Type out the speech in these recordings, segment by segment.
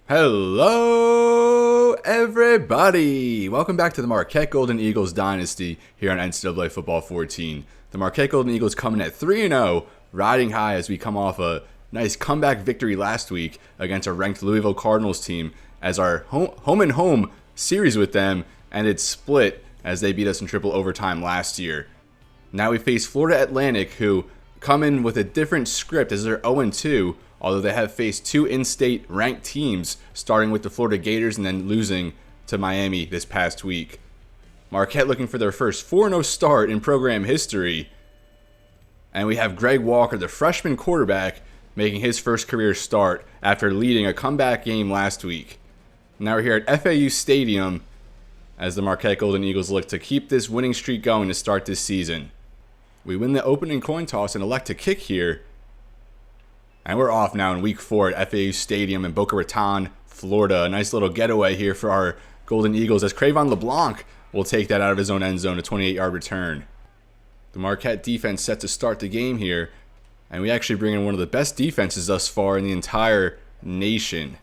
Hello, everybody! Welcome back to the Marquette Golden Eagles Dynasty here on NCAA Football 14. The Marquette Golden Eagles coming at 3-0, riding high as we come off a nice comeback victory last week against a ranked Louisville Cardinals team as our home series with them ended split as they beat us in triple overtime last year. Now we face Florida Atlantic, who come in with a different script as they're 0-2, although they have faced two in-state ranked teams, starting with the Florida Gators and then losing to Miami this past week. Marquette looking for their first 4-0 start in program history. And we have Greg Walker, the freshman quarterback, making his first career start after leading a comeback game last week. Now we're here at FAU Stadium as the Marquette Golden Eagles look to keep this winning streak going to start this season. We win the opening coin toss and elect to kick here. And we're off now in week 4 at FAU Stadium in Boca Raton, Florida. A nice little getaway here for our Golden Eagles as Cravon LeBlanc will take that out of his own end zone, a 28-yard return. The Marquette defense set to start the game here, and we actually bring in one of the best defenses thus far in the entire nation.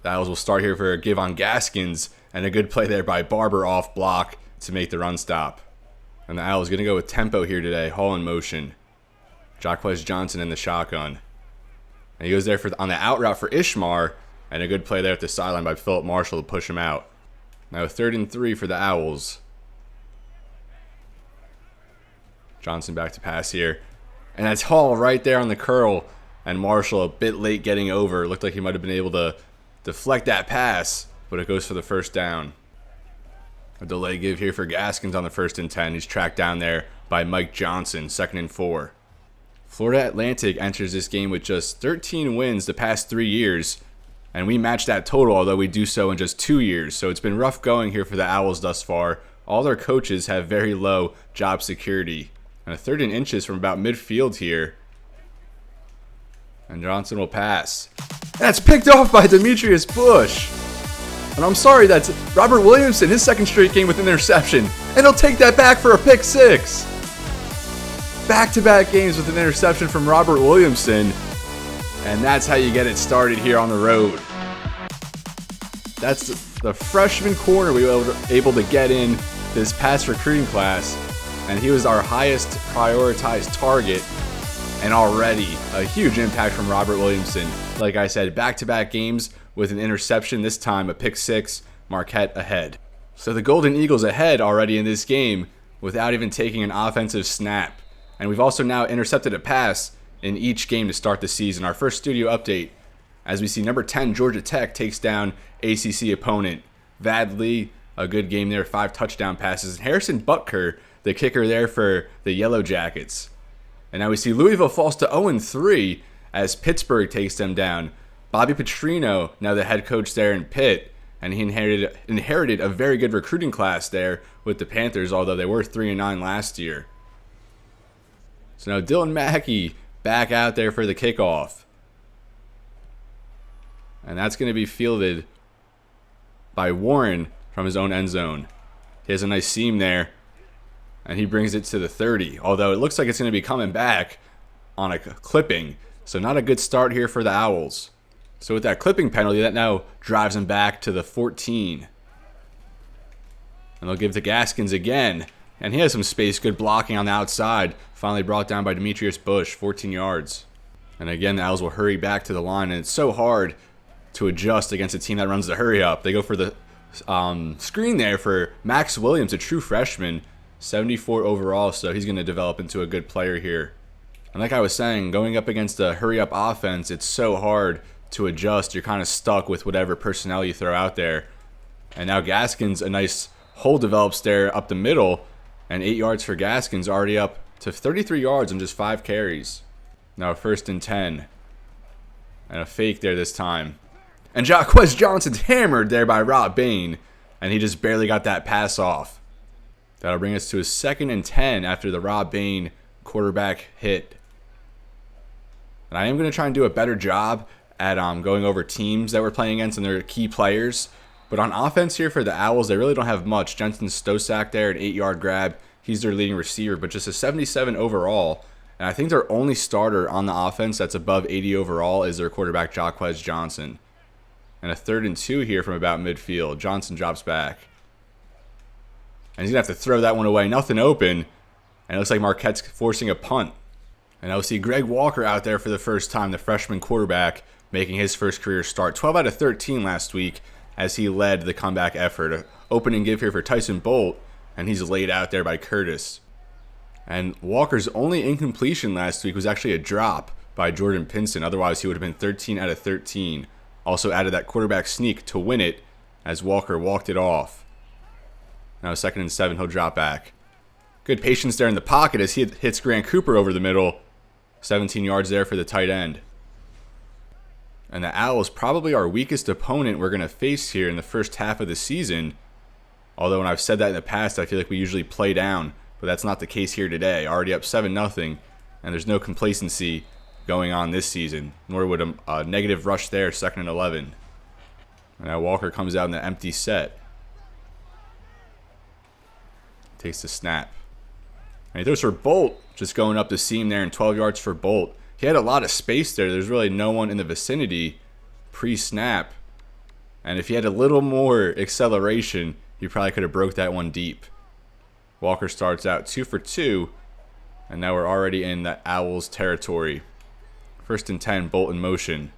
The Owls will start here for a give on Gaskins, and a good play there by Barber off block to make the run stop. And the Owls going to go with tempo here today, Hall in motion. Jacquez Johnson in the shotgun. And he goes there on the out route for Ishmar, and a good play there at the sideline by Philip Marshall to push him out. Now 3rd and 3 for the Owls. Johnson back to pass here. And that's Hall right there on the curl. And Marshall a bit late getting over. Looked like he might have been able to deflect that pass, but it goes for the first down. A delay give here for Gaskins on the 1st and 10. He's tracked down there by Mike Johnson, 2nd and 4. Florida Atlantic enters this game with just 13 wins the past 3 years, and we match that total, although we do so in just 2 years. So it's been rough going here for the Owls thus far. All their coaches have very low job security. And a 3rd and inches from about midfield here. And Johnson will pass. That's picked off by Demetrius Bush. And I'm sorry, that's Robert Williamson, his 2nd straight game with an interception. And he'll take that back for a pick 6. Back-to-back games with an interception from Robert Williamson. And that's how you get it started here on the road. That's the freshman corner we were able to get in this past recruiting class. And he was our highest prioritized target. And already a huge impact from Robert Williamson. Like I said, back-to-back games with an interception, this time a pick 6, Marquette ahead. So the Golden Eagles ahead already in this game without even taking an offensive snap. And we've also now intercepted a pass in each game to start the season. Our first studio update, as we see number 10, Georgia Tech takes down ACC opponent Vad Lee. A good game there, 5 touchdown passes. And Harrison Butker, the kicker there for the Yellow Jackets. And now we see Louisville falls to 0-3 as Pittsburgh takes them down. Bobby Petrino, now the head coach there in Pitt, and he inherited a very good recruiting class there with the Panthers, although they were 3-9 last year. So now Dylan Mackey back out there for the kickoff. And that's going to be fielded by Warren from his own end zone. He has a nice seam there, and he brings it to the 30, although it looks like it's going to be coming back on a clipping. So not a good start here for the Owls. So with that clipping penalty, that now drives him back to the 14. And they'll give to Gaskins again. And he has some space, good blocking on the outside. Finally brought down by Demetrius Bush, 14 yards. And again, the Owls will hurry back to the line. And it's so hard to adjust against a team that runs the hurry up. They go for the screen there for Max Williams, a true freshman. 74 overall, so he's going to develop into a good player here. And like I was saying, going up against a hurry-up offense, it's so hard to adjust. You're kind of stuck with whatever personnel you throw out there. And now Gaskins, a nice hole develops there up the middle, and 8 yards for Gaskins, already up to 33 yards on just 5 carries. Now 1st and 10. And a fake there this time. And Jacquez Johnson's hammered there by Rob Bain, and he just barely got that pass off. That'll bring us to a 2nd and 10 after the Rob Bain quarterback hit. And I am going to try and do a better job at going over teams that we're playing against and their key players. But on offense here for the Owls, they really don't have much. Jensen Stosak there, an 8-yard grab. He's their leading receiver, but just a 77 overall. And I think their only starter on the offense that's above 80 overall is their quarterback, Jacquez Johnson. And a 3rd and 2 here from about midfield. Johnson drops back. And he's going to have to throw that one away. Nothing open. And it looks like Marquette's forcing a punt. And I'll see Greg Walker out there for the first time, the freshman quarterback, making his first career start. 12 out of 13 last week as he led the comeback effort. An opening give here for Tyson Bolt, and he's laid out there by Curtis. And Walker's only incompletion last week was actually a drop by Jordan Pinson. Otherwise, he would have been 13 out of 13. Also added that quarterback sneak to win it as Walker walked it off. Now 2nd and 7, he'll drop back. Good patience there in the pocket as he hits Grant Cooper over the middle. 17 yards there for the tight end. And the Owls, probably our weakest opponent we're going to face here in the first half of the season. Although when I've said that in the past, I feel like we usually play down. But that's not the case here today. Already up 7-0, and there's no complacency going on this season. Nor would a negative rush there, 2nd and 11. And now Walker comes out in the empty set. Takes the snap. And he throws for Bolt, just going up the seam there, and 12 yards for Bolt. He had a lot of space there. There's really no one in the vicinity pre-snap. And if he had a little more acceleration, he probably could have broke that one deep. Walker starts out 2 for 2, and now we're already in the Owls territory. 1st and 10, Bolt in motion.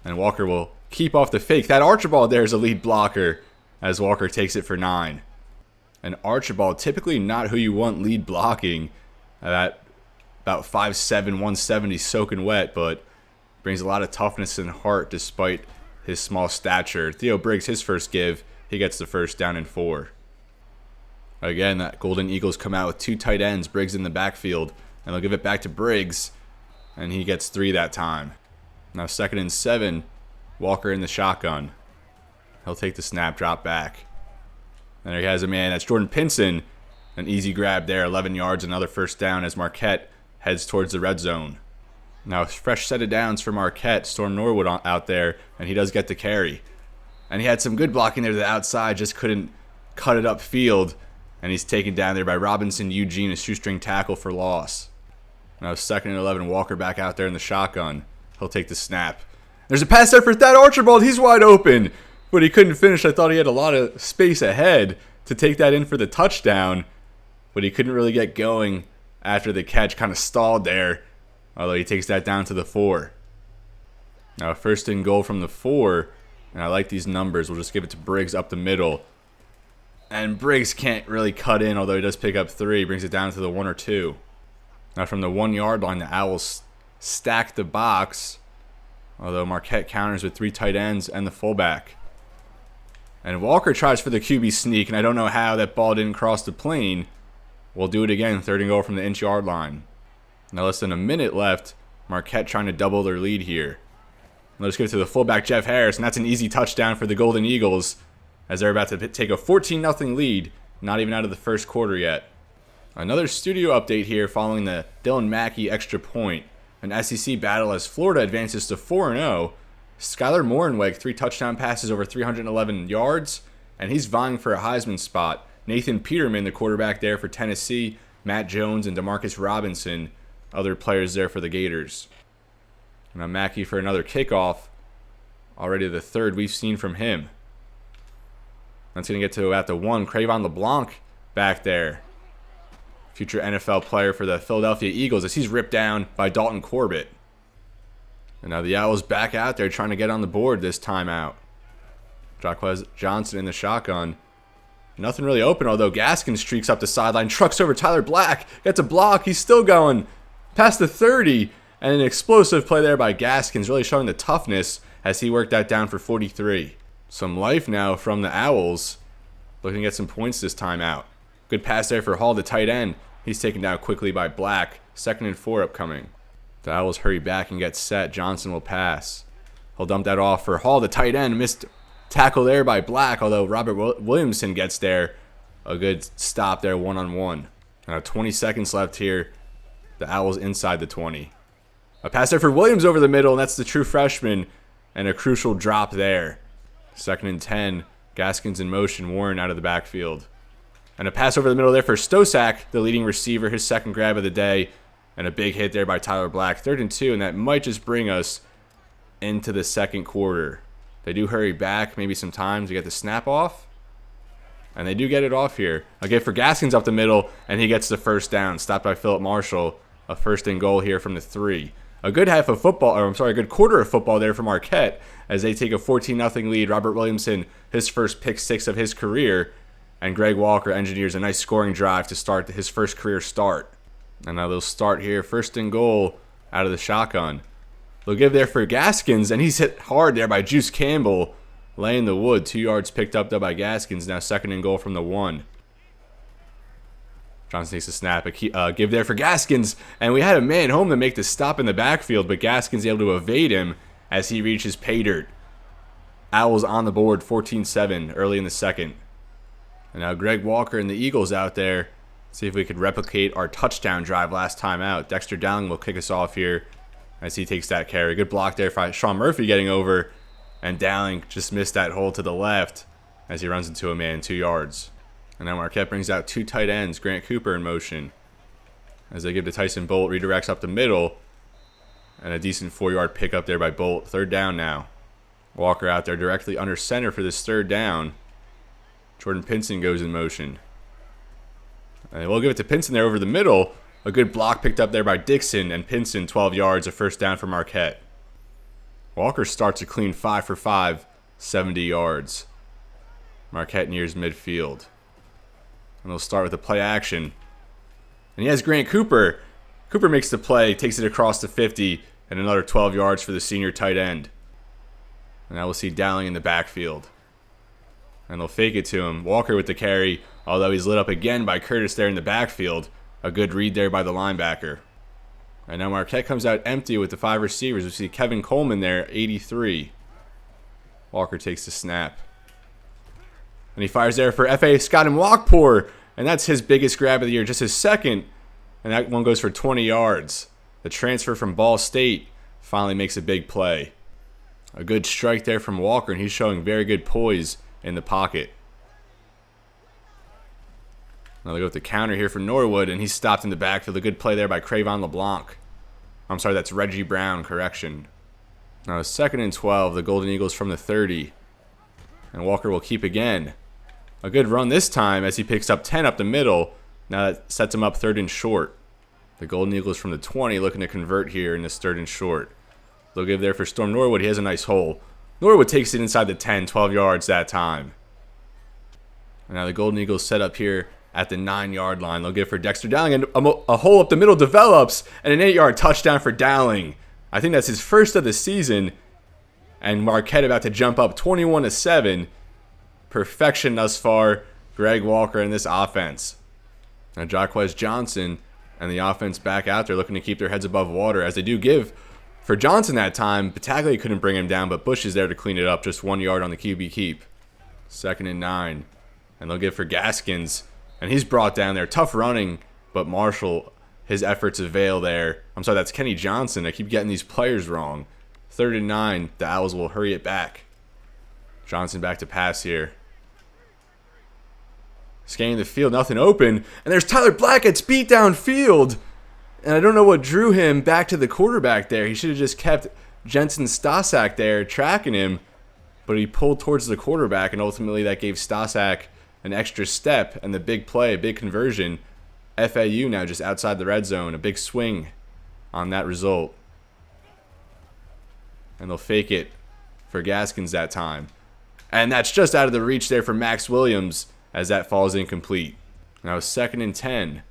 And Walker will keep off the fake. That Archibald there is a lead blocker as Walker takes it for 9. And Archibald, typically not who you want lead blocking. That about 5'7", 170 soaking wet, but brings a lot of toughness and heart despite his small stature. Theo Briggs, his first give, he gets the first down and 4. Again, that Golden Eagles come out with 2 tight ends, Briggs in the backfield, and they'll give it back to Briggs, and he gets 3 that time. Now 2nd and 7, Walker in the shotgun. He'll take the snap, drop back. And there he has a man, that's Jordan Pinson. An easy grab there, 11 yards, another first down as Marquette heads towards the red zone. Now a fresh set of downs for Marquette, Storm Norwood out there, and he does get the carry. And he had some good blocking there to the outside, just couldn't cut it upfield. And he's taken down there by Robinson Eugene, a shoestring tackle for loss. Now 2nd and 11, Walker back out there in the shotgun. He'll take the snap. There's a pass there for Thad Archibald. He's wide open, but he couldn't finish. I thought he had a lot of space ahead to take that in for the touchdown, but he couldn't really get going after the catch. Kind of stalled there, although he takes that down to the 4. Now 1st and goal from the 4, and I like these numbers. We'll just give it to Briggs up the middle. And Briggs can't really cut in, although he does pick up 3. Brings it down to the 1 or 2. Now from the 1-yard line, the Owls stack the box, although Marquette counters with 3 tight ends and the fullback. And Walker tries for the QB sneak, and I don't know how that ball didn't cross the plane. We'll do it again, 3rd and goal from the inch-yard line. Now less than a minute left. Marquette trying to double their lead here. Let's give it to the fullback, Jeff Harris, and that's an easy touchdown for the Golden Eagles, as they're about to take a 14-0 lead, not even out of the first quarter yet. Another studio update here following the Dylan Mackey extra point. An SEC battle as Florida advances to 4-0. Skylar Morenweg, 3 touchdown passes over 311 yards, and he's vying for a Heisman spot. Nathan Peterman, the quarterback there for Tennessee, Matt Jones and DeMarcus Robinson, other players there for the Gators. Now Mackey for another kickoff. Already the 3rd we've seen from him. That's going to get to about the 1. Cravon LeBlanc back there. Future NFL player for the Philadelphia Eagles as he's ripped down by Dalton Corbett. And now the Owls back out there trying to get on the board this time out. Jacquez Johnson in the shotgun. Nothing really open, although Gaskin streaks up the sideline, trucks over Tyler Black, gets a block, he's still going past the 30, and an explosive play there by Gaskins, really showing the toughness as he worked that down for 43. Some life now from the Owls, looking to get some points this time out. Good pass there for Hall, the tight end. He's taken down quickly by Black. 2nd and 4 upcoming. The Owls hurry back and get set. Johnson will pass. He'll dump that off for Hall, the tight end. Missed tackle there by Black, although Robert Williamson gets there. A good stop there, one-on-one. Now 20 seconds left here. The Owls inside the 20. A pass there for Williams over the middle, and that's the true freshman. And a crucial drop there. 2nd and 10. Gaskins in motion. Warren out of the backfield. And a pass over the middle there for Stosak, the leading receiver, his second grab of the day. And a big hit there by Tyler Black. 3rd and 2, and that might just bring us into the second quarter. They do hurry back, maybe some time to get the snap off. And they do get it off here. Again for Gaskins up the middle, and he gets the first down. Stopped by Philip Marshall. A 1st and goal here from the 3. A good half of football, or I'm sorry, a good quarter of football there for Marquette as they take a 14-0 lead. Robert Williamson, his first pick 6 of his career. And Greg Walker engineers a nice scoring drive to start his first career start. And now they'll start here, 1st and goal out of the shotgun. They'll give there for Gaskins, and he's hit hard there by Juice Campbell, laying the wood. 2 yards picked up though by Gaskins. Now 2nd and goal from the 1. Johnson takes a snap, a give there for Gaskins, and we had a man home to make the stop in the backfield, but Gaskins able to evade him as he reaches pay dirt. Owls on the board, 14-7 early in the second. And now Greg Walker and the Eagles out there. See if we could replicate our touchdown drive last time out. Dexter Dowling will kick us off here as he takes that carry. Good block there for Sean Murphy getting over, and Dowling just missed that hole to the left as he runs into a man 2 yards. And now Marquette brings out 2 tight ends, Grant Cooper in motion. As they give to Tyson Bolt, redirects up the middle. And a decent 4-yard pickup there by Bolt. 3rd down now. Walker out there directly under center for this 3rd down. Jordan Pinson goes in motion. And we'll give it to Pinson there over the middle. A good block picked up there by Dixon, and Pinson 12 yards, a 1st down for Marquette. Walker starts a clean 5 for 5, 70 yards. Marquette nears midfield. And they'll start with the play action. And he has Grant Cooper. Cooper makes the play, takes it across the 50, and another 12 yards for the senior tight end. And now we'll see Dowling in the backfield. And they'll fake it to him. Walker with the carry, although he's lit up again by Curtis there in the backfield. A good read there by the linebacker. And now Marquette comes out empty with the 5 receivers. We see Kevin Coleman there, 83. Walker takes the snap. And he fires there for F.A. Scott Mwakpour. And that's his biggest grab of the year, just his 2nd. And that one goes for 20 yards. The transfer from Ball State finally makes a big play. A good strike there from Walker, and he's showing very good poise in the pocket. Now they go with the counter here for Norwood, and he's stopped in the backfield. A good play there by Cravon LeBlanc. I'm sorry, that's Reggie Brown, correction. Now 2nd and 12, the Golden Eagles from the 30. And Walker will keep again. A good run this time as he picks up 10 up the middle. Now that sets him up 3rd and short. The Golden Eagles from the 20 looking to convert here in this 3rd and short. They'll give there for Storm Norwood. He has a nice hole. Norwood takes it inside the 10, 12 yards that time. And now the Golden Eagles set up here at the 9-yard line. They'll give for Dexter Dowling, and a hole up the middle develops, and an 8-yard touchdown for Dowling. I think that's his first of the season. And Marquette about to jump up 21-7. Perfection thus far. Greg Walker in this offense. Now Jaquez Johnson and the offense back out there looking to keep their heads above water, as they do give for Johnson that time. Battaglia couldn't bring him down, but Bush is there to clean it up. Just 1 yard on the QB keep. 2nd and 9. And they'll give for Gaskins. And he's brought down there. Tough running, but Marshall, his efforts avail there. I'm sorry, that's Kenny Johnson. I keep getting these players wrong. 3rd and 9. The Owls will hurry it back. Johnson back to pass here. Scanning the field, nothing open. And there's Tyler Black gets beat downfield. And I don't know what drew him back to the quarterback there. He should have just kept Jensen Stasak there tracking him. But he pulled towards the quarterback, and ultimately that gave Stasak an extra step. And the big play, a big conversion. FAU now just outside the red zone. A big swing on that result. And they'll fake it for Gaskins that time. And that's just out of the reach there for Max Williams, as that falls incomplete. Now 2nd and 10.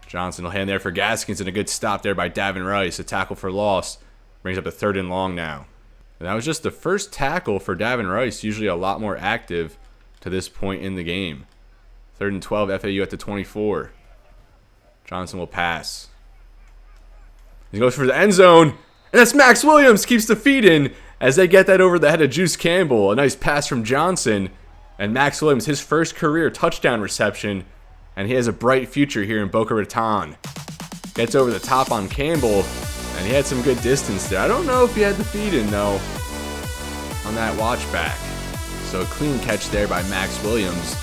Johnson will hand there for Gaskins, and a good stop there by Davin Rice. A tackle for loss. Brings up a 3rd and long now. And that was just the first tackle for Davin Rice, usually a lot more active to this point in the game. 3rd and 12, FAU at the 24. Johnson will pass. He goes for the end zone, and that's Max Williams, keeps the feed in as they get that over the head of Juice Campbell. A nice pass from Johnson. And Max Williams, his first career touchdown reception, and he has a bright future here in Boca Raton. Gets over the top on Campbell, and he had some good distance there. I don't know if he had the feed in, though, on that watch back. So a clean catch there by Max Williams.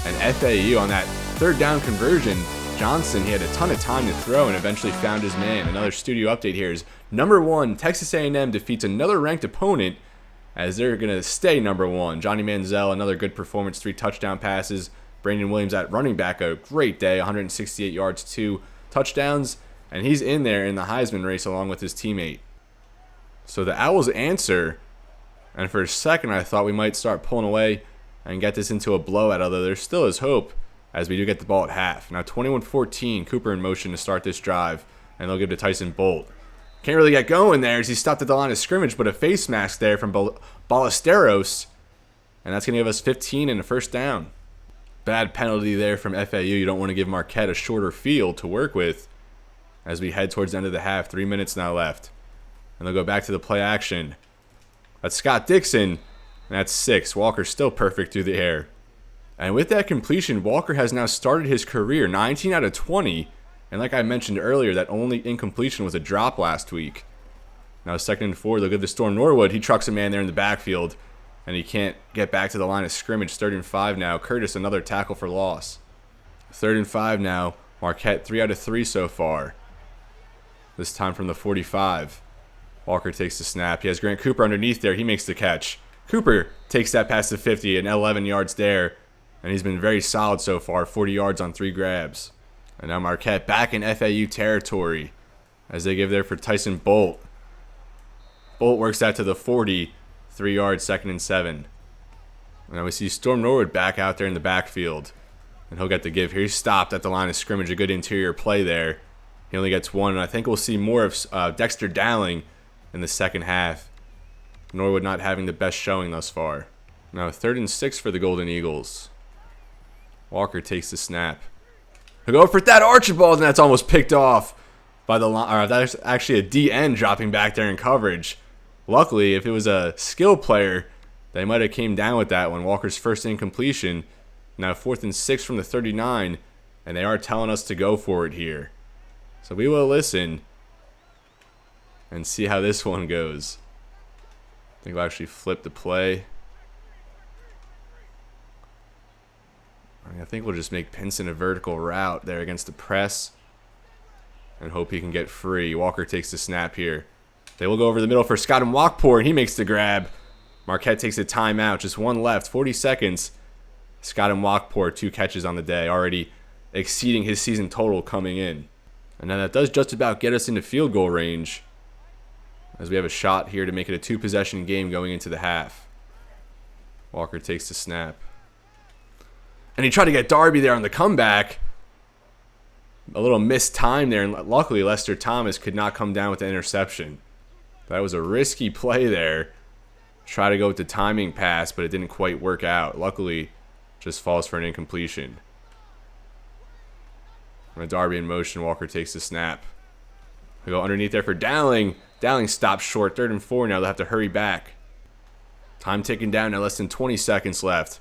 And FAU on that third down conversion, Johnson, he had a ton of time to throw and eventually found his man. Another studio update here is number 1, Texas A&M defeats another ranked opponent as they're going to stay number 1. Johnny Manziel, another good performance, 3 touchdown passes. Brandon Williams at running back, a great day, 168 yards, 2 touchdowns. And he's in there in the Heisman race along with his teammate. So the Owls answer, and for a second I thought we might start pulling away and get this into a blowout, although there still is hope as we do get the ball at half. Now 21-14, Cooper in motion to start this drive, and they'll give to Tyson Bolt. Can't really get going there as he stopped at the line of scrimmage, but a face mask there from Ballesteros, and that's going to give us 15 and a first down. Bad penalty there from FAU. You don't want to give Marquette a shorter field to work with as we head towards the end of the half. 3 minutes now left. And they'll go back to the play action. That's Scott Dixon, and that's 6. Walker still perfect through the air. And with that completion, Walker has now started his career 19 out of 20. And like I mentioned earlier, that only incompletion was a drop last week. Now 2nd and 4, they'll give to Storm Norwood. He trucks a man there in the backfield, and he can't get back to the line of scrimmage. 3rd and 5 now. Curtis, another tackle for loss. 3rd and 5 now. Marquette 3 out of 3 so far. This time from the 45. Walker takes the snap. He has Grant Cooper underneath there. He makes the catch. Cooper takes that past the 50 and 11 yards there. And he's been very solid so far. 40 yards on 3 grabs. And now Marquette back in FAU territory as they give there for Tyson Bolt. Bolt works out to the 40. 3 yards, 2nd and 7. And now we see Storm Norwood back out there in the backfield. And he'll get the give here. He's stopped at the line of scrimmage. A good interior play there. He only gets 1. And I think we'll see more of Dexter Dowling in the second half. Norwood not having the best showing thus far. Now 3rd and 6 for the Golden Eagles. Walker takes the snap. He'll go for that Archibald, and that's almost picked off by the line. That's actually a DN dropping back there in coverage. Luckily, if it was a skill player, they might have came down with that one. Walker's first incompletion. Now 4th and 6 from the 39, and they are telling us to go for it here. So we will listen and see how this one goes. I think we'll actually flip the play. I think we'll just make Pinson a vertical route there against the press and hope he can get free. Walker takes the snap here. They will go over the middle for Scott Mwakpour, and he makes the grab. Marquette takes a timeout. Just 1 left, 40 seconds. Scott Mwakpour, 2 catches on the day, already exceeding his season total coming in. And now that does just about get us into field goal range, as we have a shot here to make it a 2-possession game going into the half. Walker takes the snap. And he tried to get Darby there on the comeback. A little missed time there, and luckily Lester Thomas could not come down with the interception. That was a risky play there. Try to go with the timing pass, but it didn't quite work out. Luckily, just falls for an incompletion. When Darby in motion, Walker takes the snap. We go underneath there for Dowling. Dowling stops short. 3rd and 4 now. They'll have to hurry back. Time ticking down now. Less than 20 seconds left.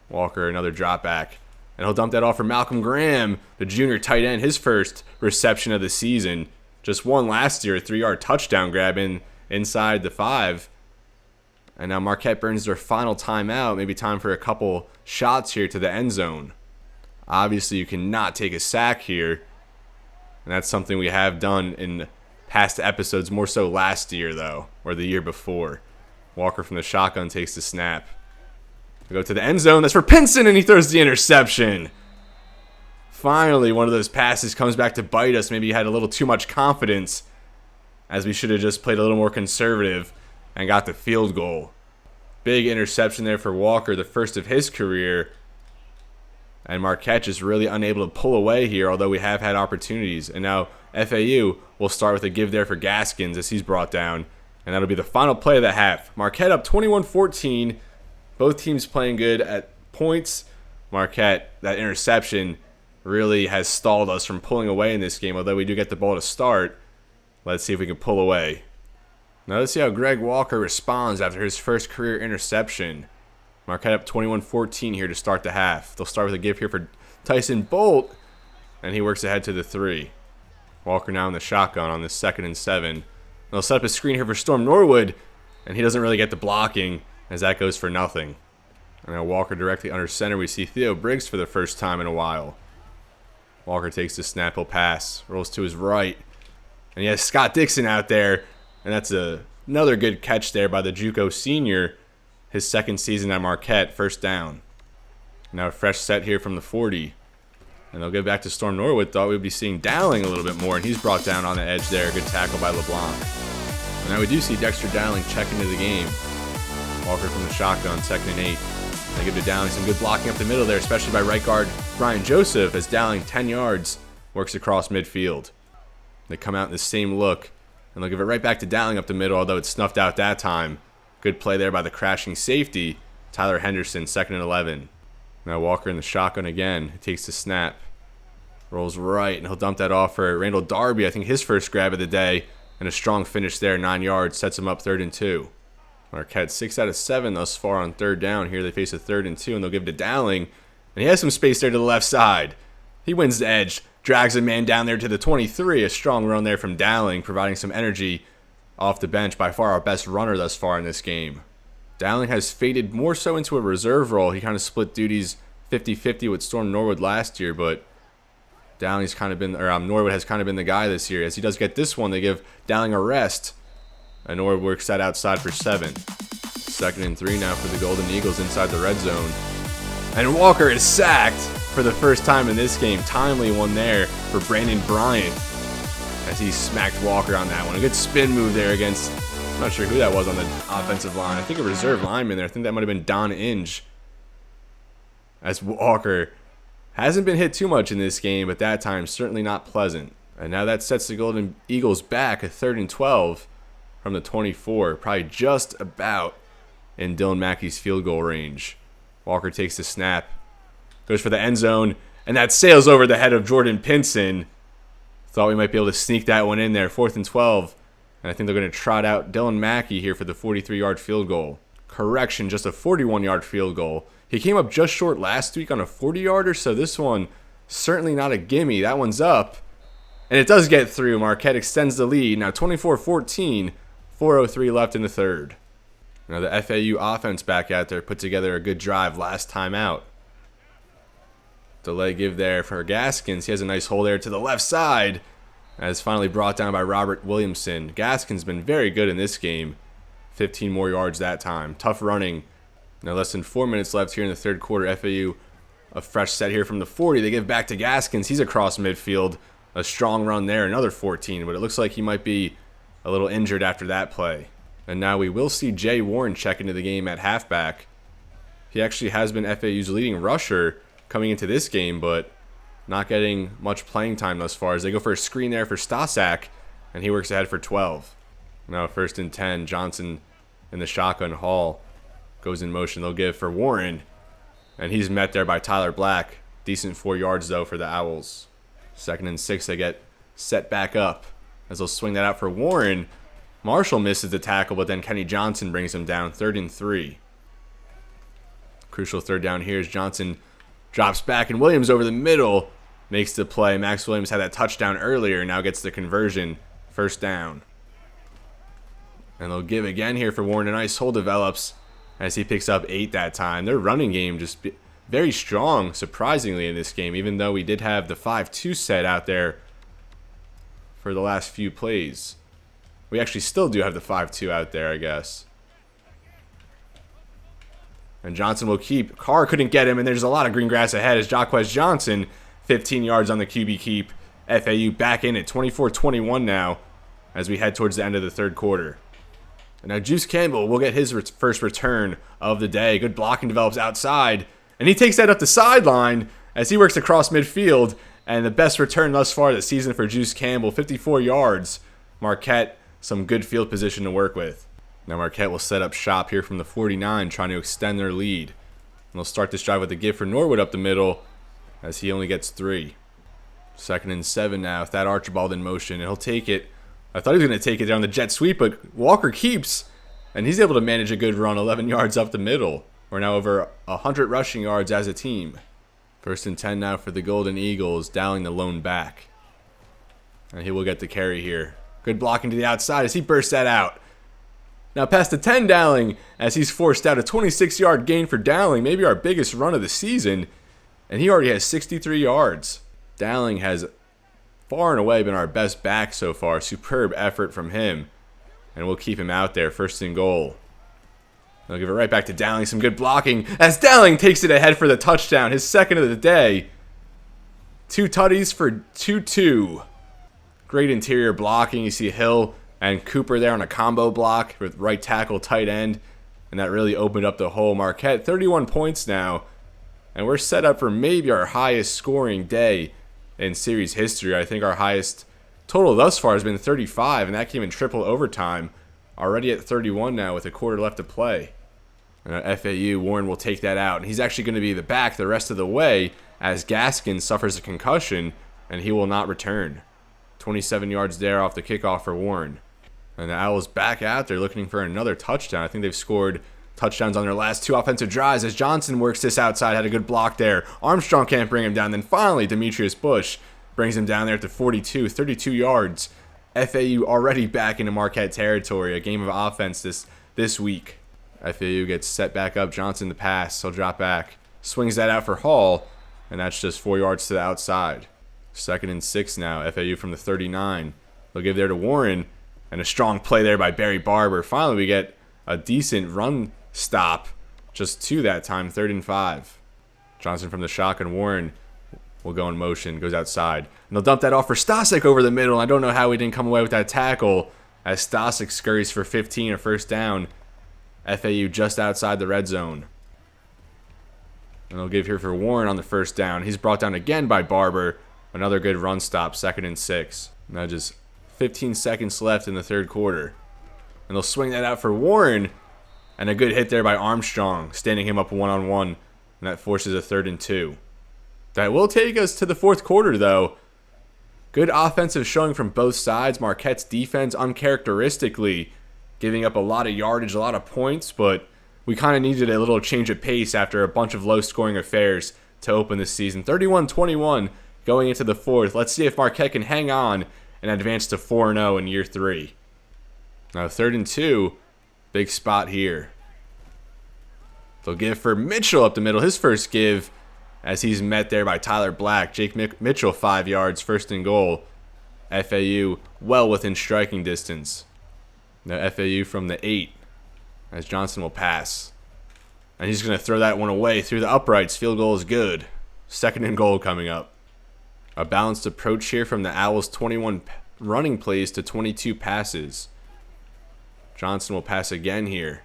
Walker, another drop back. And he'll dump that off for Malcolm Graham, the junior tight end. His first reception of the season. Just one last year. A 3-yard touchdown grab inside the 5. And now Marquette burns their final timeout. Maybe time for a couple shots here to the end zone. Obviously, you cannot take a sack here. And that's something we have done in past episodes, more so last year, though, or the year before. Walker from the shotgun takes the snap. We go to the end zone. That's for Pinson, and he throws the interception. Finally, one of those passes comes back to bite us. Maybe he had a little too much confidence, as we should have just played a little more conservative and got the field goal. Big interception there for Walker, the first of his career. And Marquette is really unable to pull away here, although we have had opportunities. And now FAU will start with a give there for Gaskins as he's brought down. And that'll be the final play of the half. Marquette up 21-14. Both teams playing good at points. Marquette, that interception really has stalled us from pulling away in this game, although we do get the ball to start. Let's see if we can pull away. Now let's see how Greg Walker responds after his first career interception. Marquette up 21-14 here to start the half. They'll start with a give here for Tyson Bolt, and he works ahead to the 3. Walker now in the shotgun on this 2nd and 7. They'll set up a screen here for Storm Norwood, and he doesn't really get the blocking as that goes for nothing. And now Walker directly under center. We see Theo Briggs for the first time in a while. Walker takes the snap, he'll pass, rolls to his right. And he has Scott Dixon out there. And that's another good catch there by the JUCO senior. His second season at Marquette, first down. Now a fresh set here from the 40. And they'll get back to Storm Norwood. Thought we'd be seeing Dowling a little bit more, and he's brought down on the edge there. Good tackle by LeBlanc. And now we do see Dexter Dowling check into the game. Walker from the shotgun, 2nd and 8. They give to Dowling some good blocking up the middle there, especially by right guard Brian Joseph, as Dowling, 10 yards, works across midfield. They come out in the same look, and they'll give it right back to Dowling up the middle, although it's snuffed out that time. Good play there by the crashing safety, Tyler Henderson, 2nd and 11. Now Walker in the shotgun again. He takes the snap. Rolls right, and he'll dump that off for Randall Darby. I think his first grab of the day. And a strong finish there, 9 yards. Sets him up 3rd and 2. Marquette 6 out of 7 thus far on 3rd down. Here they face a 3rd and 2, and they'll give to Dowling. And he has some space there to the left side. He wins the edge. Drags a man down there to the 23. A strong run there from Dowling, providing some energy off the bench. By far our best runner thus far in this game. Dowling has faded more so into a reserve role. He kind of split duties 50-50 with Storm Norwood last year, but Dowling's kind of been, or Norwood has kind of been the guy this year. As he does get this one, they give Dowling a rest, and Norwood works that outside for 7. 2nd and 3 now for the Golden Eagles inside the red zone. And Walker is sacked for the first time in this game. Timely one there for Brandon Bryant as he smacked Walker on that one. A good spin move there against, I'm not sure who that was on the offensive line. I think a reserve lineman there. I think that might have been Don Inge. As Walker hasn't been hit too much in this game, but that time certainly not pleasant. And now that sets the Golden Eagles back a 3rd and 12 from the 24. Probably just about in Dylan Mackey's field goal range. Walker takes the snap. Goes for the end zone. And that sails over the head of Jordan Pinson. Thought we might be able to sneak that one in there. 4th and 12. And I think they're going to trot out Dylan Mackey here for the 43-yard field goal. Correction, just a 41-yard field goal. He came up just short last week on a 40-yarder, so this one certainly not a gimme. That one's up. And it does get through. Marquette extends the lead. Now 24-14, 4:03 left in the 3rd. Now the FAU offense back out there put together a good drive last time out. Delay give there for Gaskins. He has a nice hole there to the left side. As finally brought down by Robert Williamson. Gaskins been very good in this game. 15 more yards that time. Tough running. Now less than 4 minutes left here in the 3rd quarter. FAU a fresh set here from the 40. They give back to Gaskins. He's across midfield. A strong run there. Another 14. But it looks like he might be a little injured after that play. And now we will see Jay Warren check into the game at halfback. He actually has been FAU's leading rusher coming into this game, but not getting much playing time thus far as they go for a screen there for Stasak, and he works ahead for 12. Now 1st and 10, Johnson in the shotgun. Hall goes in motion. They'll give for Warren, and he's met there by Tyler Black. Decent 4 yards, though, for the Owls. 2nd and 6, they get set back up as they'll swing that out for Warren. Marshall misses the tackle, but then Kenny Johnson brings him down. 3rd and 3. Crucial 3rd down here as Johnson drops back, and Williams over the middle makes the play. Max Williams had that touchdown earlier, now gets the conversion. 1st down. And they'll give again here for Warren. A nice hole develops as he picks up 8 that time. Their running game just very strong, surprisingly, in this game, even though we did have the 5-2 set out there for the last few plays. We actually still do have the 5-2 out there, I guess. And Johnson will keep. Carr couldn't get him, and there's a lot of green grass ahead as Jaquez Johnson, 15 yards on the QB keep. FAU back in at 24-21 now as we head towards the end of the 3rd quarter. And now Juice Campbell will get his first return of the day. Good blocking develops outside, and he takes that up the sideline as he works across midfield. And the best return thus far this season for Juice Campbell, 54 yards. Marquette, some good field position to work with. Now Marquette will set up shop here from the 49, trying to extend their lead. And they'll start this drive with a give for Norwood up the middle as he only gets 3. 2nd and 7 now. Thad Archibald in motion, and he'll take it. I thought he was going to take it down the jet sweep, but Walker keeps, and he's able to manage a good run, 11 yards up the middle. We're now over 100 rushing yards as a team. 1st and 10 now for the Golden Eagles, Dowling the lone back. And he will get the carry here. Good blocking to the outside as he bursts that out. Now pass to 10 Dowling as he's forced out a 26-yard gain for Dowling, maybe our biggest run of the season. And he already has 63 yards. Dowling has far and away been our best back so far. Superb effort from him. And we'll keep him out there, 1st and goal. They'll give it right back to Dowling. Some good blocking as Dowling takes it ahead for the touchdown. His 2nd of the day. 2 tutties for 2-2. Great interior blocking. You see Hill and Cooper there on a combo block with right tackle, tight end. And that really opened up the whole. Marquette, 31 points now. And we're set up for maybe our highest scoring day in series history. I think our highest total thus far has been 35, and that came in triple overtime. Already at 31 now with a quarter left to play. And at FAU, Warren will take that out. And he's actually going to be the back the rest of the way as Gaskin suffers a concussion, and he will not return. 27 yards there off the kickoff for Warren. And the Owls back out there looking for another touchdown. I think they've scored touchdowns on their last 2 offensive drives as Johnson works this outside. Had a good block there. Armstrong can't bring him down. Then finally, Demetrius Bush brings him down there at the 42, 32 yards. FAU already back into Marquette territory. A game of offense this week. FAU gets set back up. Johnson the pass. He'll drop back. Swings that out for Hall. And that's just 4 yards to the outside. 2nd and 6 now. FAU from the 39. They'll give there to Warren. And a strong play there by Barry Barber. Finally, we get a decent run stop. Just 2 that time. 3rd and 5. Johnson from the shotgun. Warren will go in motion. Goes outside. And they'll dump that off for Stasek over the middle. I don't know how we didn't come away with that tackle. As Stasek scurries for 15, a 1st down. FAU just outside the red zone. And they'll give here for Warren on the 1st down. He's brought down again by Barber. Another good run stop. 2nd and 6. Now just 15 seconds left in the 3rd quarter. And they'll swing that out for Warren. And a good hit there by Armstrong, standing him up one-on-one. And that forces a 3rd and 2. That will take us to the 4th quarter, though. Good offensive showing from both sides. Marquette's defense uncharacteristically giving up a lot of yardage, a lot of points, but we kind of needed a little change of pace after a bunch of low-scoring affairs to open this season. 31-21 going into the 4th. Let's see if Marquette can hang on and advance to 4-0 in year 3. Now 3rd and 2, big spot here. They'll give for Mitchell up the middle, his first give, as he's met there by Tyler Black. Jake Mitchell 5 yards, 1st and goal. FAU well within striking distance. Now FAU from the 8 as Johnson will pass. And he's going to throw that one away through the uprights. Field goal is good. 2nd and goal coming up. A balanced approach here from the Owls. 21 running plays to 22 passes. Johnson will pass again here.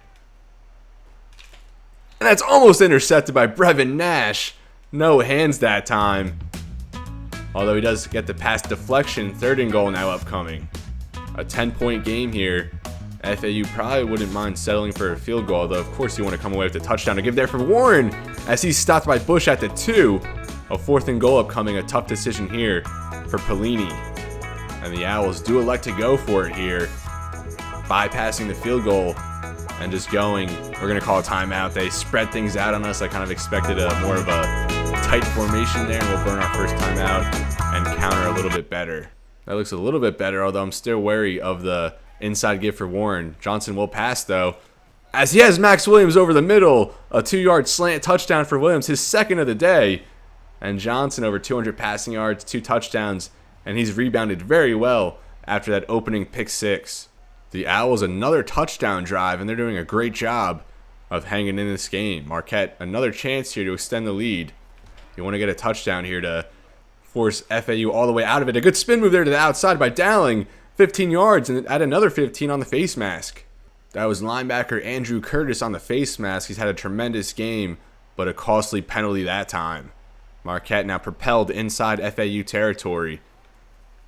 And that's almost intercepted by Brevin Nash. No hands that time. Although he does get the pass deflection. 3rd and goal now upcoming. A 10-point game here. FAU probably wouldn't mind settling for a field goal, though of course you want to come away with a touchdown to give there for Warren as he's stopped by Bush at the 2. A 4th and goal upcoming. A tough decision here for Pelini. And the Owls do elect to go for it here, bypassing the field goal and just going. We're going to call a timeout. They spread things out on us. I kind of expected more of a tight formation there, and we'll burn our first timeout and counter a little bit better. That looks a little bit better, although I'm still wary of the inside give for Warren. Johnson will pass, though, as he has Max Williams over the middle. A 2-yard slant touchdown for Williams, his 2nd of the day. And Johnson over 200 passing yards, 2 touchdowns, and he's rebounded very well after that opening pick 6. The Owls another touchdown drive, and they're doing a great job of hanging in this game. Marquette, another chance here to extend the lead. You want to get a touchdown here to force FAU all the way out of it. A good spin move there to the outside by Dowling. 15 yards, and add another 15 on the face mask. That was linebacker Andrew Curtis on the face mask. He's had a tremendous game, but a costly penalty that time. Marquette now propelled inside FAU territory.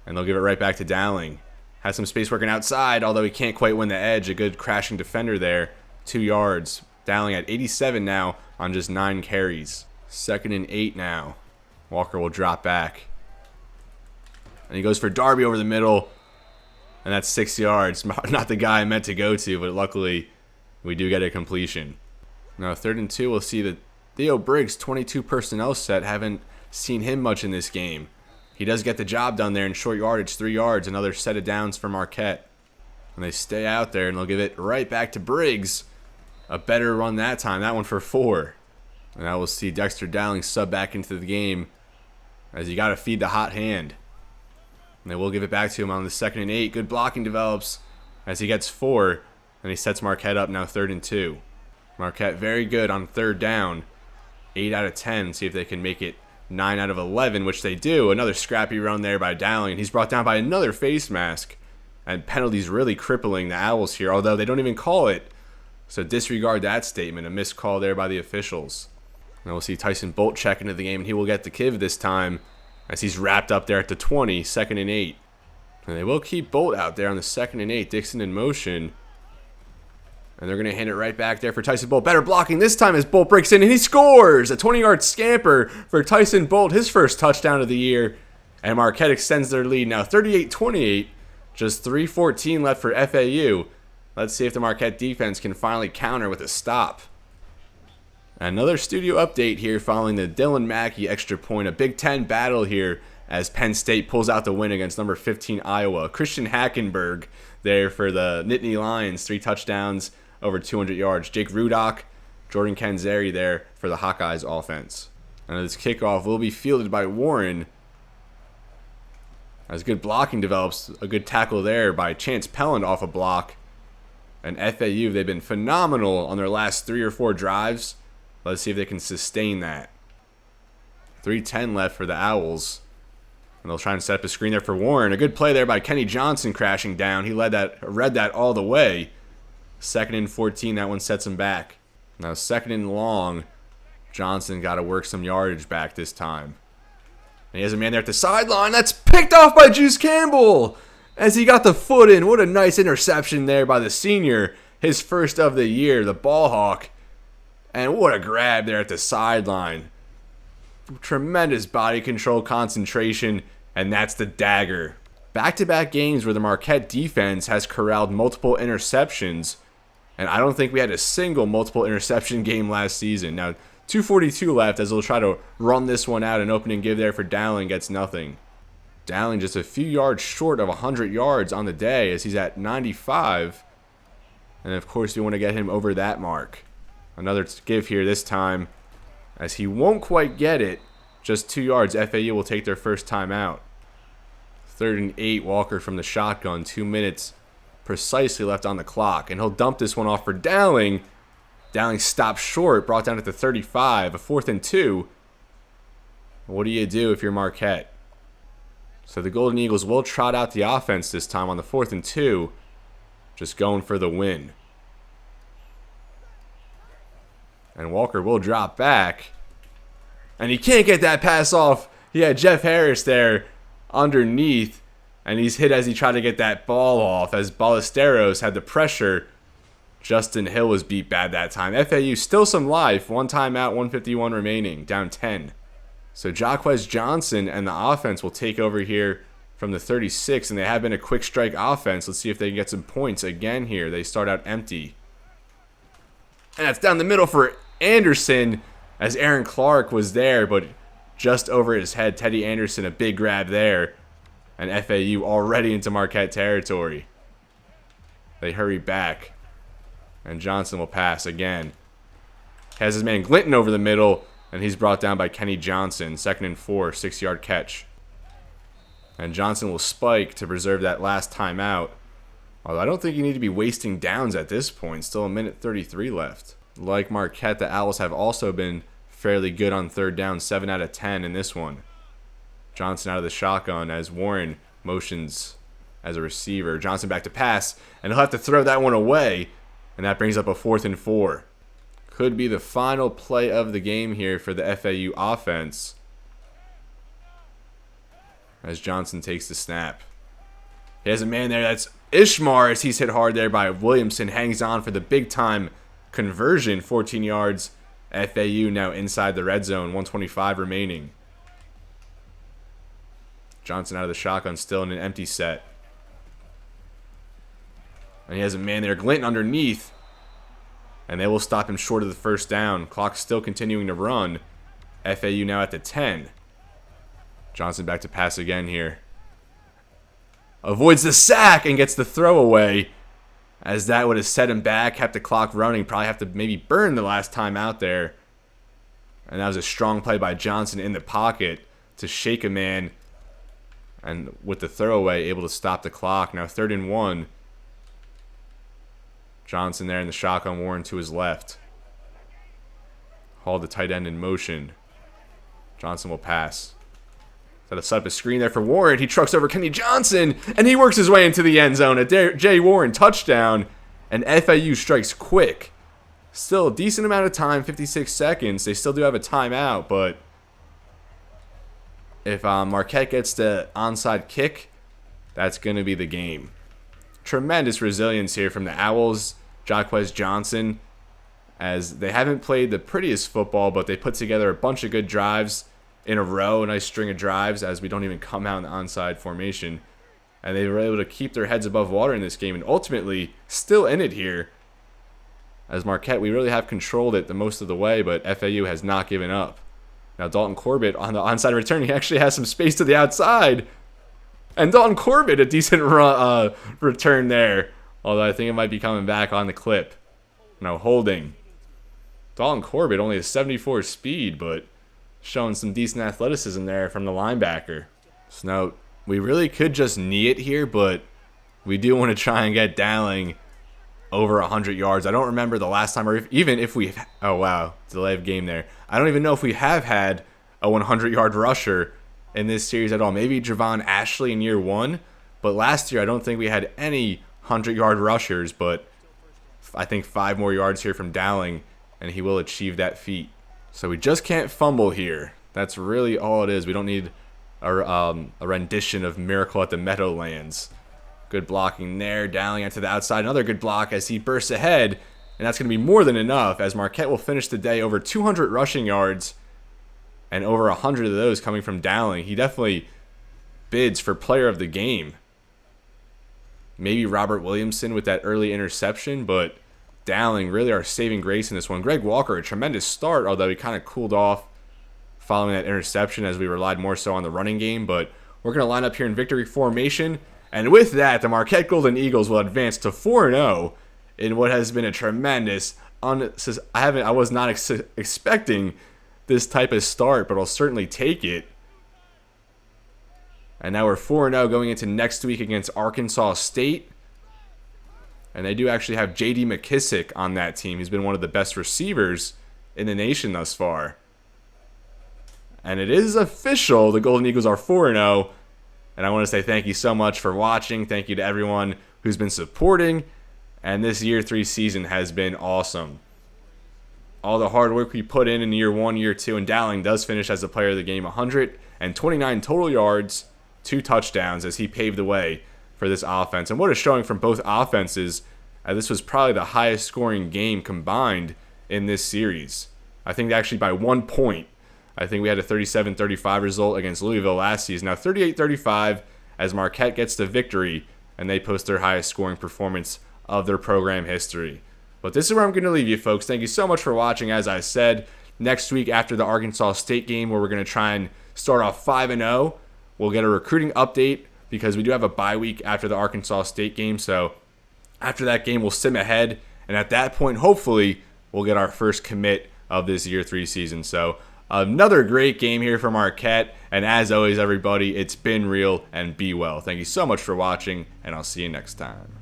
And they'll give it right back to Dowling. Has some space working outside, although he can't quite win the edge. A good crashing defender there. 2 yards. Dowling at 87 now on just 9 carries. 2nd and 8 now. Walker will drop back. And he goes for Darby over the middle. And that's 6 yards. Not the guy I meant to go to, but luckily we do get a completion. Now 3rd and 2, we'll see that Theo Briggs, 22 personnel set. Haven't seen him much in this game. He does get the job done there in short yardage, 3 yards. Another set of downs for Marquette. And they stay out there, and they'll give it right back to Briggs. A better run that time. That one for 4. And I will see Dexter Dowling sub back into the game, as you got to feed the hot hand. And they will give it back to him on the 2nd and 8. Good blocking develops as he gets 4. And he sets Marquette up now 3rd and 2. Marquette very good on 3rd down. 8 out of 10. See if they can make it 9 out of 11, which they do. Another scrappy run there by Dowling. He's brought down by another face mask. And penalties really crippling the Owls here, although they don't even call it. So disregard that statement. A missed call there by the officials. And we'll see Tyson Bolt check into the game, and he will get the kiv this time as he's wrapped up there at the 20, 2nd and 8. And they will keep Bolt out there on the 2nd and 8. Dixon in motion. And they're going to hand it right back there for Tyson Bolt. Better blocking this time as Bolt breaks in, and he scores! A 20-yard scamper for Tyson Bolt, his first touchdown of the year. And Marquette extends their lead now 38-28. Just 3:14 left for FAU. Let's see if the Marquette defense can finally counter with a stop. Another studio update here following the Dylan Mackey extra point. A Big Ten battle here as Penn State pulls out the win against number 15 Iowa. Christian Hackenberg there for the Nittany Lions. 3 touchdowns, over 200 yards. Jake Rudock, Jordan Canzeri there for the Hawkeyes offense. And this kickoff will be fielded by Warren. As good blocking develops, a good tackle there by Chance Pelland off a block. And FAU, they've been phenomenal on their last 3 or 4 drives. Let's see if they can sustain that. 3:10 left for the Owls. And they'll try and set up a screen there for Warren. A good play there by Kenny Johnson crashing down. He read that all the way. 2nd and 14, that one sets him back. Now 2nd and long, Johnson got to work some yardage back this time. And he has a man there at the sideline. That's picked off by Juice Campbell as he got the foot in. What a nice interception there by the senior. His first of the year, the ball hawk. And what a grab there at the sideline. Tremendous body control, concentration, and that's the dagger. Back-to-back games where the Marquette defense has corralled multiple interceptions. And I don't think we had a single multiple interception game last season. Now, 2:42 left as they'll try to run this one out. An opening give there for Dowling gets nothing. Dowling just a few yards short of 100 yards on the day as he's at 95. And of course, we want to get him over that mark. Another give here this time as he won't quite get it. Just 2 yards. FAU will take their first time out. 3rd and 8, Walker from the shotgun. 2 minutes precisely left on the clock. And he'll dump this one off for Dowling. Dowling stopped short, brought down at the 35, a 4th and 2. What do you do if you're Marquette? So the Golden Eagles will trot out the offense this time on the 4th and 2, just going for the win. And Walker will drop back. And he can't get that pass off. He had Jeff Harris there underneath, and he's hit as he tried to get that ball off as Ballesteros had the pressure. Justin Hill was beat bad that time. FAU still some life. 1 timeout, 1:51 remaining, down 10. So Jaquez Johnson and the offense will take over here from the 36, and they have been a quick strike offense. Let's see if they can get some points again here. They start out empty. And that's down the middle for Anderson as Aaron Clark was there, but just over his head. Teddy Anderson, a big grab there. And FAU already into Marquette territory. They hurry back. And Johnson will pass again. Has his man Glinton over the middle, and he's brought down by Kenny Johnson. 2nd and 4, 6-yard catch. And Johnson will spike to preserve that last timeout. Although I don't think you need to be wasting downs at this point. Still 1:33 left. Like Marquette, the Owls have also been fairly good on 3rd down, 7 out of 10 in this one. Johnson out of the shotgun as Warren motions as a receiver. Johnson back to pass, and he'll have to throw that one away. And that brings up a 4th and 4. Could be the final play of the game here for the FAU offense. As Johnson takes the snap. He has a man there. That's Ishmar as he's hit hard there by Williamson. Hangs on for the big-time conversion. 14 yards. FAU now inside the red zone. 1:25 remaining. Johnson out of the shotgun, still in an empty set. And he has a man there, Glinton underneath. And they will stop him short of the 1st down. Clock still continuing to run. FAU now at the 10. Johnson back to pass again here. Avoids the sack and gets the throwaway. as that would have set him back, kept the clock running. Probably have to maybe burn the last time out there. And that was a strong play by Johnson in the pocket to shake a man. And with the throwaway, able to stop the clock. Now 3rd and 1. Johnson there in the shotgun, Warren to his left. Hall, the tight end, in motion. Johnson will pass. Set up a screen there for Warren. He trucks over Kenny Johnson, and he works his way into the end zone. A Jay Warren touchdown, and FAU strikes quick. Still a decent amount of time, 56 seconds. They still do have a timeout, but if Marquette gets the onside kick, that's going to be the game. Tremendous resilience here from the Owls. Jaquez Johnson, as they haven't played the prettiest football, but they put together a bunch of good drives in a row, a nice string of drives, as we don't even come out in the onside formation. And they were able to keep their heads above water in this game, and ultimately still in it here. As Marquette, we really have controlled it the most of the way, but FAU has not given up. Now Dalton Corbett on the onside return, he actually has some space to the outside. And Dalton Corbett, a decent return there. Although I think it might be coming back on the clip. No, holding. Dalton Corbett, only a 74 speed, but showing some decent athleticism there from the linebacker. So now, we really could just knee it here, but we do want to try and get Dowling over 100 yards. I don't remember the last time, or even if we... Oh, wow. Delay of game there. I don't even know if we have had a 100-yard rusher in this series at all. Maybe Javon Ashley in year 1, but last year I don't think we had any 100-yard rushers, but I think 5 more yards here from Dowling, and he will achieve that feat. So we just can't fumble here. That's really all it is. We don't need a rendition of Miracle at the Meadowlands. Good blocking there. Dowling out to the outside. Another good block as he bursts ahead, and that's going to be more than enough, as Marquette will finish the day over 200 rushing yards, and over 100 of those coming from Dowling. He definitely bids for player of the game. Maybe Robert Williamson with that early interception, but Dowling really our saving grace in this one. Greg Walker, a tremendous start, although he kind of cooled off following that interception as we relied more so on the running game. But we're going to line up here in victory formation. And with that, the Marquette Golden Eagles will advance to 4-0 in what has been a tremendous... I was not expecting this type of start, but I'll certainly take it. And now we're 4-0 going into next week against Arkansas State. And they do actually have J.D. McKissick on that team. He's been one of the best receivers in the nation thus far. And it is official. The Golden Eagles are 4-0. And I want to say thank you so much for watching. Thank you to everyone who's been supporting. And this year 3 season has been awesome. All the hard work we put in year 1, year 2, and Dowling does finish as the player of the game. 129 total yards, 2 touchdowns as he paved the way for this offense. And what a showing from both offenses. This was probably the highest scoring game combined in this series. I think actually by 1 point. I think we had a 37-35 result against Louisville last season. Now 38-35 as Marquette gets the victory and they post their highest scoring performance of their program history. But this is where I'm going to leave you, folks. Thank you so much for watching. As I said, next week after the Arkansas State game, where we're going to try and start off 5-0, we'll get a recruiting update because we do have a bye week after the Arkansas State game. So after that game, we'll sim ahead. And at that point, hopefully, we'll get our first commit of this year 3 season. So another great game here from Marquette. And as always, everybody, it's been real and be well. Thank you so much for watching, and I'll see you next time.